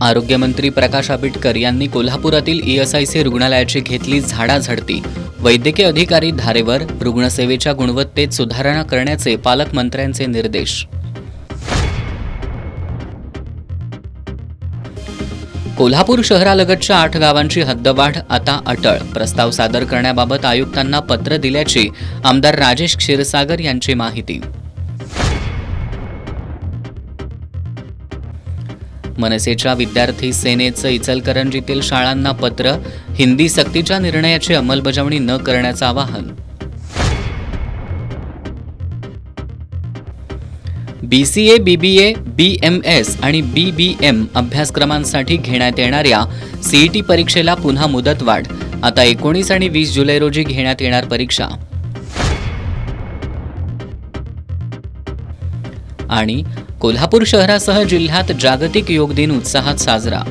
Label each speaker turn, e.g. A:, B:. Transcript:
A: आरोग्यमंत्री प्रकाश आंबेडकर यांनी कोल्हापुरातील ईएसआयसी रुग्णालयाची घेतली झाडाझडती. वैद्यकीय अधिकारी धारेवर. रुग्णसेवेच्या गुणवत्तेत सुधारणा करण्याचे पालकमंत्र्यांचे निर्देश. कोल्हापूर शहरालगतच्या 8 गावांची हद्दवाढ आता अटळ. प्रस्ताव सादर करण्याबाबत आयुक्तांना पत्र दिल्याची आमदार राजेश क्षीरसागर यांची माहिती. मनसेच्या विद्यार्थी सेनेचं इचलकरंजीतील शाळांना पत्र. हिंदी सक्तीच्या निर्णयाची अंमलबजावणी न करण्याचं आवाहन. BCA, BBA, BMS आणि BBM अभ्यासक्रमांसाठी घेण्यात येणाऱ्या CET परीक्षेला पुन्हा मुदतवाढ. आता 19 आणि 20 जुलै रोजी घेण्यात येणार परीक्षा. आणि कोल्हापूर शहरासह जिल्ह्यात जागतिक योग दिन उत्साहात साजरा.